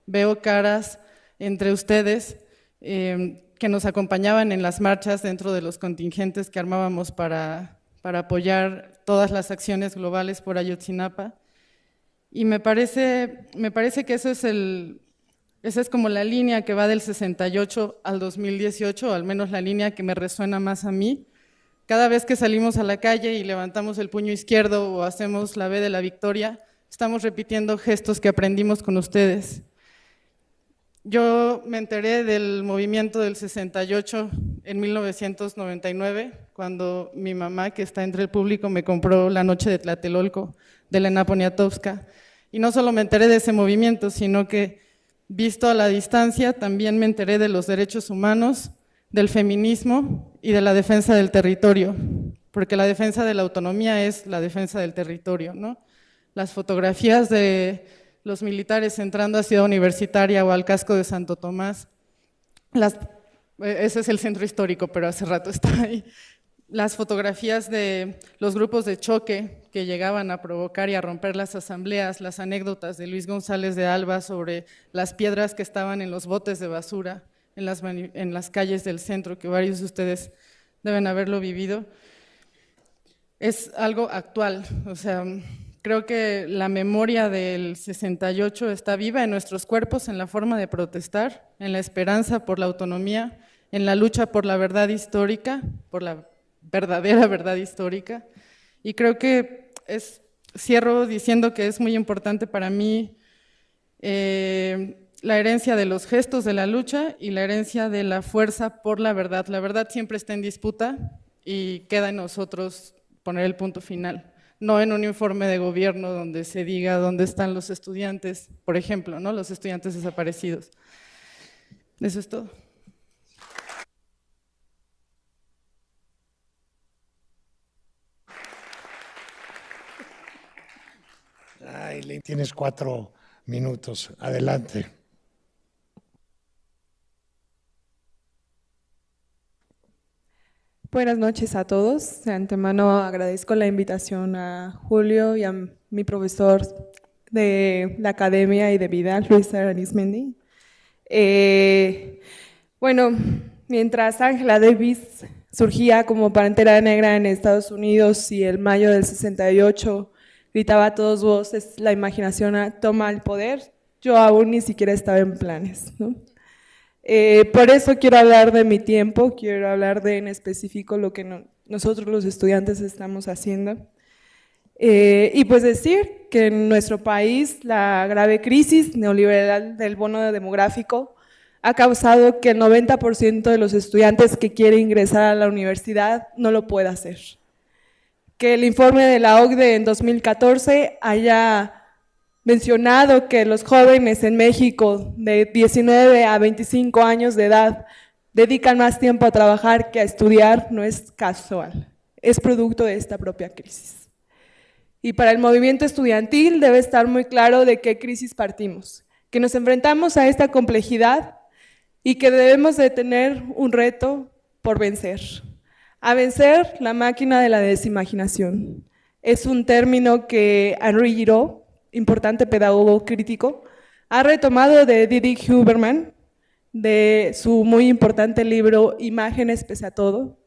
Speaker 9: Veo caras entre ustedes que nos acompañaban en las marchas dentro de los contingentes que armábamos para apoyar todas las acciones globales por Ayotzinapa. Y me parece que esa es como la línea que va del 68 al 2018, o al menos la línea que me resuena más a mí. Cada vez que salimos a la calle y levantamos el puño izquierdo o hacemos la V de la victoria, estamos repitiendo gestos que aprendimos con ustedes. Yo me enteré del movimiento del 68 en 1999, cuando mi mamá, que está entre el público, me compró La Noche de Tlatelolco, de Elena Poniatowska. Y no solo me enteré de ese movimiento, sino que, visto a la distancia, también me enteré de los derechos humanos, del feminismo y de la defensa del territorio, porque la defensa de la autonomía es la defensa del territorio, ¿no? Las fotografías de los militares entrando a Ciudad Universitaria o al casco de Santo Tomás, ese es el centro histórico, pero hace rato está ahí. Las fotografías de los grupos de choque que llegaban a provocar y a romper las asambleas, las anécdotas de Luis González de Alba sobre las piedras que estaban en los botes de basura en las calles del centro, que varios de ustedes deben haberlo vivido, es algo actual. O sea, creo que la memoria del 68 está viva en nuestros cuerpos, en la forma de protestar, en la esperanza por la autonomía, en la lucha por la verdad histórica, por la verdadera verdad histórica. Y creo que cierro diciendo que es muy importante para mí la herencia de los gestos de la lucha y la herencia de la fuerza por la verdad. La verdad siempre está en disputa y queda en nosotros poner el punto final, no en un informe de gobierno donde se diga dónde están los estudiantes, por ejemplo, ¿no? Los estudiantes desaparecidos. Eso es todo.
Speaker 1: Aileen, tienes 4 minutos. Adelante.
Speaker 10: Buenas noches a todos. De antemano agradezco la invitación a Julio y a mi profesor de la Academia y de Vida, Luisa Arismendi. Bueno, mientras Angela Davis surgía como Pantera Negra en Estados Unidos y el mayo del 68 gritaba a todos voces, la imaginación toma el poder, yo aún ni siquiera estaba en planes, ¿no? Por eso quiero hablar de mi tiempo, quiero hablar de en específico lo que nosotros los estudiantes estamos haciendo. Y pues decir que en nuestro país la grave crisis neoliberal del bono demográfico ha causado que el 90% de los estudiantes que quieren ingresar a la universidad no lo pueda hacer. Que el informe de la OCDE en 2014 haya mencionado que los jóvenes en México de 19 a 25 años de edad dedican más tiempo a trabajar que a estudiar no es casual, es producto de esta propia crisis. Y para el movimiento estudiantil debe estar muy claro de qué crisis partimos, que nos enfrentamos a esta complejidad y que debemos de tener un reto por vencer. A vencer la máquina de la desimaginación. Es un término que Henri Giraud, importante pedagogo crítico, ha retomado de Didi Huberman, de su muy importante libro Imágenes pese a todo,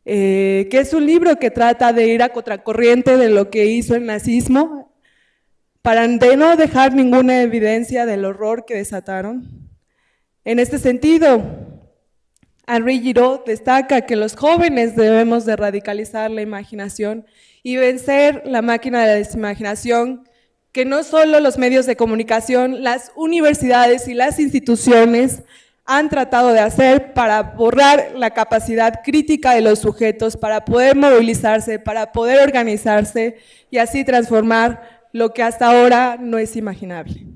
Speaker 10: que es un libro que trata de ir a contracorriente de lo que hizo el nazismo, para de no dejar ninguna evidencia del horror que desataron. En este sentido, Henri Giraud destaca que los jóvenes debemos de radicalizar la imaginación y vencer la máquina de la desimaginación, que no solo los medios de comunicación, las universidades y las instituciones han tratado de hacer para borrar la capacidad crítica de los sujetos, para poder movilizarse, para poder organizarse y así transformar lo que hasta ahora no es imaginable.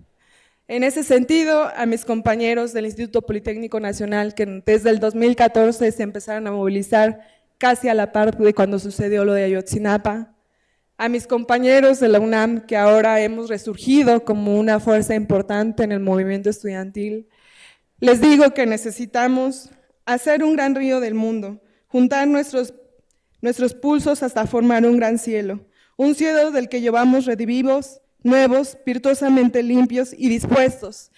Speaker 10: En ese sentido, a mis compañeros del Instituto Politécnico Nacional, que desde el 2014 se empezaron a movilizar casi a la par de cuando sucedió lo de Ayotzinapa, a mis compañeros de la UNAM, que ahora hemos resurgido como una fuerza importante en el movimiento estudiantil, les digo que necesitamos hacer un gran río del mundo, juntar nuestros pulsos hasta formar un gran cielo, un cielo del que llevamos redivivos, nuevos, virtuosamente limpios y dispuestos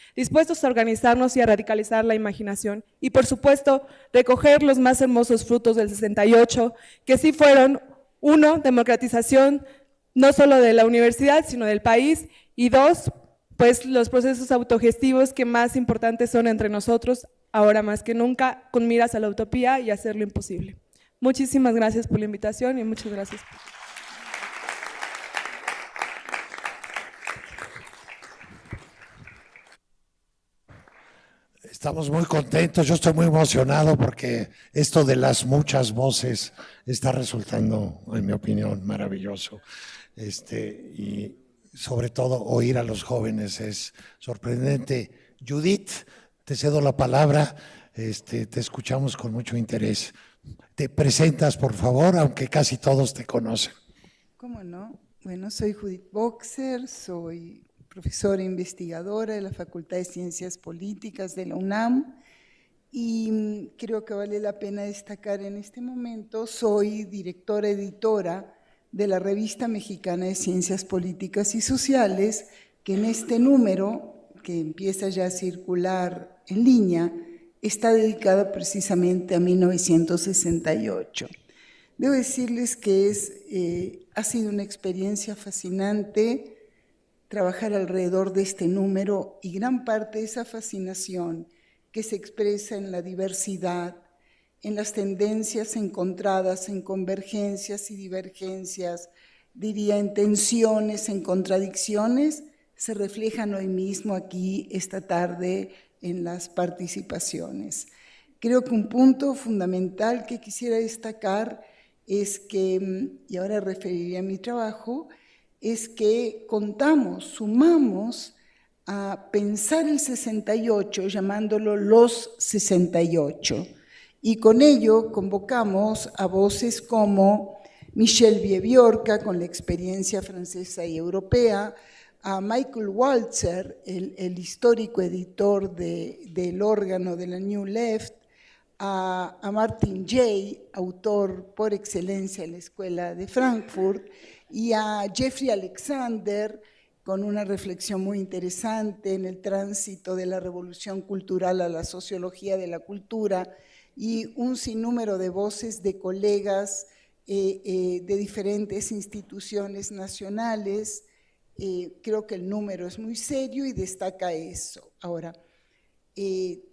Speaker 10: a organizarnos y a radicalizar la imaginación y, por supuesto, recoger los más hermosos frutos del 68, que sí fueron, uno, democratización no solo de la universidad, sino del país, y dos, pues los procesos autogestivos que más importantes son entre nosotros, ahora más que nunca, con miras a la utopía y hacer lo imposible. Muchísimas gracias por la invitación y muchas gracias.
Speaker 1: Estamos muy contentos, yo estoy muy emocionado porque esto de las muchas voces está resultando, en mi opinión, maravilloso. Y sobre todo oír a los jóvenes es sorprendente. Judith, te cedo la palabra, te escuchamos con mucho interés. Te presentas, por favor, aunque casi todos te conocen.
Speaker 11: ¿Cómo no? Bueno, soy Judith Boxer, soy profesora investigadora de la Facultad de Ciencias Políticas de la UNAM y creo que vale la pena destacar en este momento, soy directora editora de la Revista Mexicana de Ciencias Políticas y Sociales, que en este número, que empieza ya a circular en línea, está dedicada precisamente a 1968. Debo decirles que ha sido una experiencia fascinante trabajar alrededor de este número y gran parte de esa fascinación que se expresa en la diversidad, en las tendencias encontradas, en convergencias y divergencias, diría en tensiones, en contradicciones, se reflejan hoy mismo aquí, esta tarde, en las participaciones. Creo que un punto fundamental que quisiera destacar es que, y ahora referiría a mi trabajo, es que sumamos a pensar el 68, llamándolo los 68, y con ello convocamos a voces como Michel Vieux-Biorka, con la experiencia francesa y europea, a Michael Walzer, el histórico editor del órgano de la New Left, a Martin Jay, autor por excelencia de la Escuela de Frankfurt, y a Jeffrey Alexander, con una reflexión muy interesante en el tránsito de la revolución cultural a la sociología de la cultura y un sinnúmero de voces de colegas de diferentes instituciones nacionales. Creo que el número es muy serio y destaca eso. Ahora,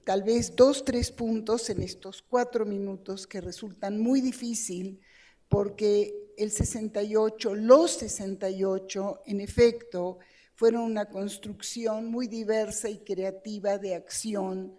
Speaker 11: tal vez 2, 3 puntos en estos 4 minutos que resultan muy difícil porque el 68, los 68, en efecto, fueron una construcción muy diversa y creativa de acción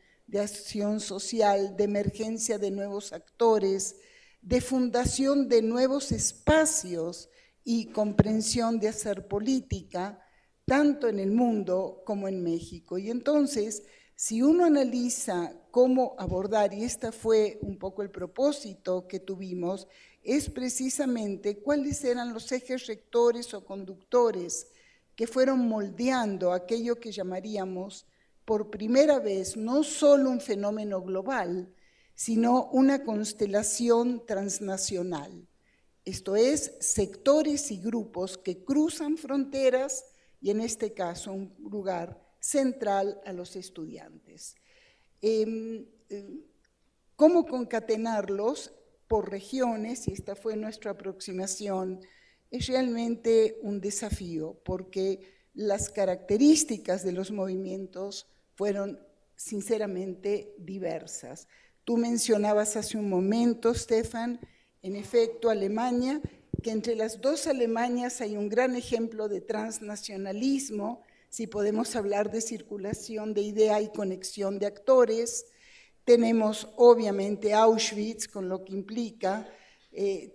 Speaker 11: social, de emergencia de nuevos actores, de fundación de nuevos espacios y comprensión de hacer política, tanto en el mundo como en México. Y entonces, si uno analiza cómo abordar, y este fue un poco el propósito que tuvimos, es precisamente cuáles eran los ejes rectores o conductores que fueron moldeando aquello que llamaríamos por primera vez no solo un fenómeno global, sino una constelación transnacional. Esto es, sectores y grupos que cruzan fronteras y en este caso un lugar central a los estudiantes. ¿Cómo concatenarlos por regiones? Y esta fue nuestra aproximación. Es realmente un desafío porque las características de los movimientos fueron sinceramente diversas. Tú mencionabas hace un momento, Stefan, en efecto, Alemania, que entre las dos Alemanias hay un gran ejemplo de transnacionalismo, si podemos hablar de circulación de idea y conexión de actores. Tenemos obviamente Auschwitz, con lo que implica,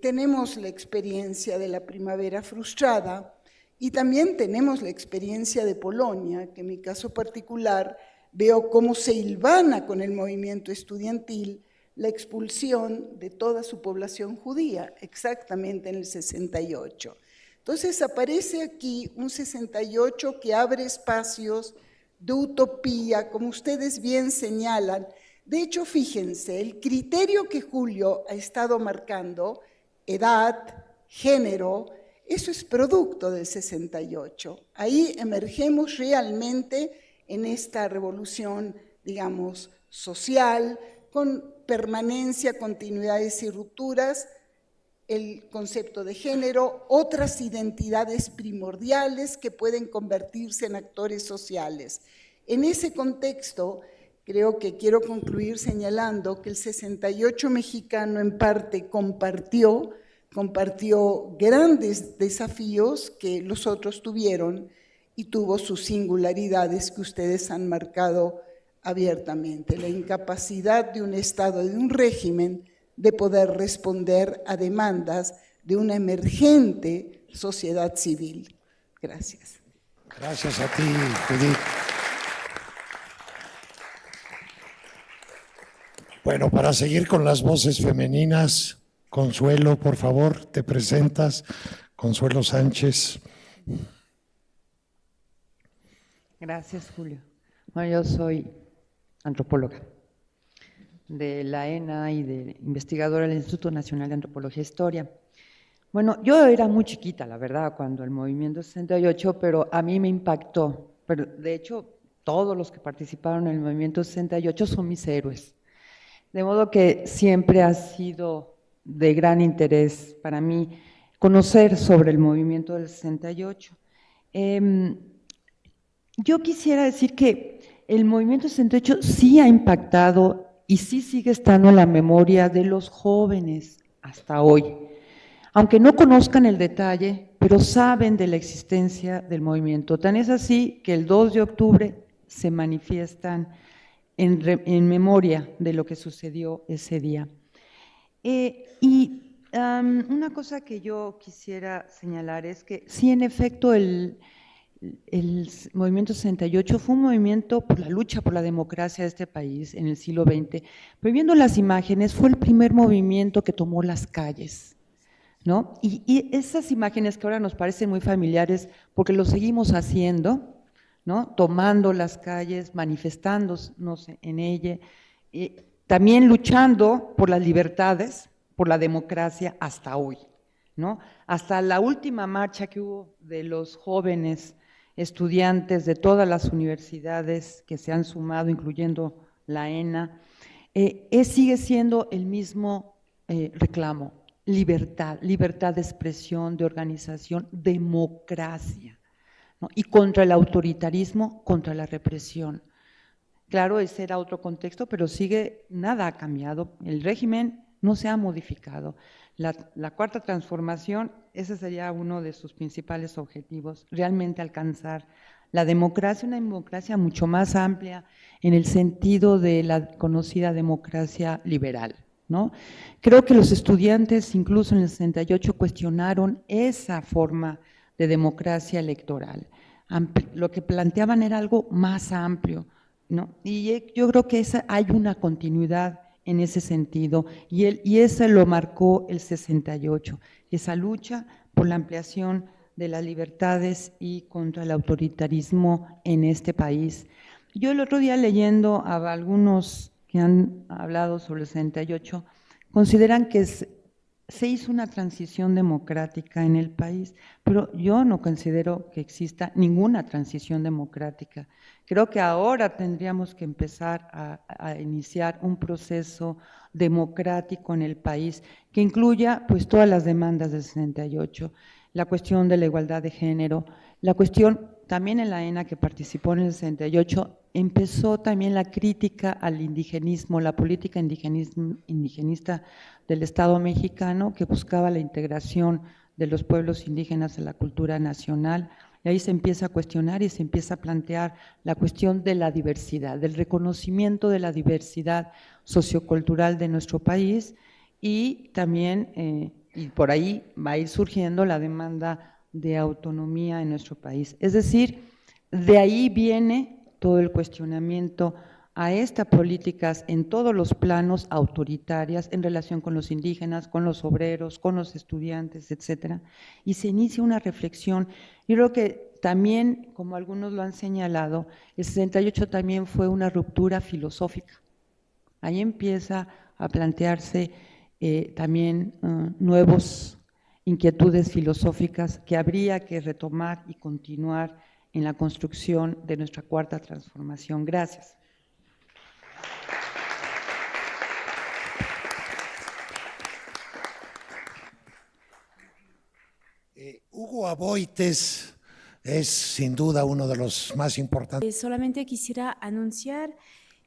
Speaker 11: tenemos la experiencia de la primavera frustrada y también tenemos la experiencia de Polonia, que en mi caso particular veo cómo se hilvana con el movimiento estudiantil la expulsión de toda su población judía, exactamente en el 68. Entonces aparece aquí un 68 que abre espacios de utopía, como ustedes bien señalan. De hecho, fíjense, el criterio que Julio ha estado marcando, edad, género, eso es producto del 68. Ahí emergemos realmente en esta revolución, digamos, social, con permanencia, continuidades y rupturas, el concepto de género, otras identidades primordiales que pueden convertirse en actores sociales. En ese contexto, creo que quiero concluir señalando que el 68 mexicano en parte compartió grandes desafíos que los otros tuvieron y tuvo sus singularidades que ustedes han marcado abiertamente. La incapacidad de un Estado, de un régimen, de poder responder a demandas de una emergente sociedad civil. Gracias.
Speaker 1: Gracias a ti, Judith. Bueno, para seguir con las voces femeninas, Consuelo, por favor, te presentas. Consuelo Sánchez.
Speaker 12: Gracias, Julio. Bueno, yo soy antropóloga de la ENA y de investigadora del Instituto Nacional de Antropología e Historia. Bueno, yo era muy chiquita, la verdad, cuando el movimiento 68, pero a mí me impactó. Pero de hecho, todos los que participaron en el movimiento 68 son mis héroes. De modo que siempre ha sido de gran interés para mí conocer sobre el movimiento del 68. Yo quisiera decir que el movimiento 68 sí ha impactado y sí sigue estando en la memoria de los jóvenes hasta hoy, aunque no conozcan el detalle, pero saben de la existencia del movimiento. Tan es así que el 2 de octubre se manifiestan en memoria de lo que sucedió ese día. Una cosa que yo quisiera señalar es que sí, en efecto, el movimiento 68 fue un movimiento por la lucha por la democracia de este país en el siglo XX, pero viendo las imágenes fue el primer movimiento que tomó las calles, ¿no? Y esas imágenes que ahora nos parecen muy familiares porque lo seguimos haciendo, ¿no? Tomando las calles, manifestándonos en ella, también luchando por las libertades, por la democracia hasta hoy, ¿no? Hasta la última marcha que hubo de los jóvenes estudiantes de todas las universidades que se han sumado, incluyendo la ENA, sigue siendo el mismo reclamo: libertad, libertad de expresión, de organización, democracia, ¿no? Y contra el autoritarismo, contra la represión. Claro, ese era otro contexto, pero nada ha cambiado, el régimen no se ha modificado. La cuarta transformación, ese sería uno de sus principales objetivos, realmente alcanzar la democracia, una democracia mucho más amplia en el sentido de la conocida democracia liberal, ¿no? Creo que los estudiantes, incluso en el 68, cuestionaron esa forma de democracia electoral. Lo que planteaban era algo más amplio, ¿no? Y yo creo que hay una continuidad en ese sentido, y eso lo marcó el 68, esa lucha por la ampliación de las libertades y contra el autoritarismo en este país. Yo el otro día, leyendo a algunos que han hablado sobre el 68, consideran que se hizo una transición democrática en el país, pero yo no considero que exista ninguna transición democrática. Creo que ahora tendríamos que empezar a iniciar un proceso democrático en el país que incluya pues todas las demandas del 68, la cuestión de la igualdad de género, la cuestión también en la ENA, que participó en el 68, empezó también la crítica al indigenismo, la política indigenista del Estado mexicano, que buscaba la integración de los pueblos indígenas en la cultura nacional, y ahí se empieza a cuestionar y se empieza a plantear la cuestión de la diversidad, del reconocimiento de la diversidad sociocultural de nuestro país, y también, y por ahí va a ir surgiendo la demanda de autonomía en nuestro país. Es decir, de ahí viene todo el cuestionamiento a estas políticas en todos los planos autoritarias en relación con los indígenas, con los obreros, con los estudiantes, etcétera, y se inicia una reflexión. Yo creo que también, como algunos lo han señalado, el 68 también fue una ruptura filosófica. Ahí empieza a plantearse también nuevos inquietudes filosóficas que habría que retomar y continuar en la construcción de nuestra cuarta transformación. Gracias.
Speaker 1: Hugo Aboites es sin duda uno de los más importantes.
Speaker 2: Solamente quisiera anunciar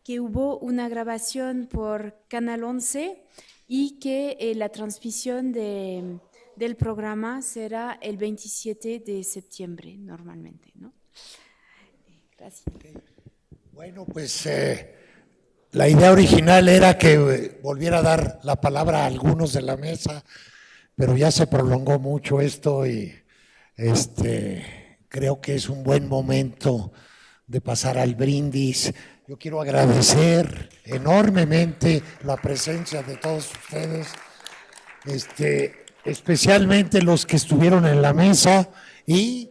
Speaker 2: que hubo una grabación por Canal 11 y que la transmisión del programa será el 27 de septiembre normalmente, ¿no? Gracias.
Speaker 1: Okay. Bueno, pues la idea original era que volviera a dar la palabra a algunos de la mesa, pero ya se prolongó mucho esto y creo que es un buen momento de pasar al brindis. Yo quiero agradecer enormemente la presencia de todos ustedes, especialmente los que estuvieron en la mesa, y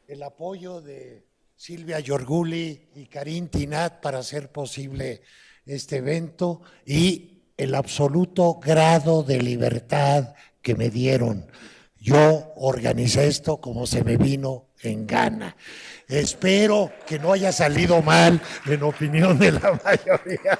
Speaker 1: el apoyo de Silvia Yorguli y Karin Tinat para hacer posible este evento, y el absoluto grado de libertad que me dieron. Yo organicé esto como se me vino en gana. Espero que no haya salido mal en opinión de la mayoría.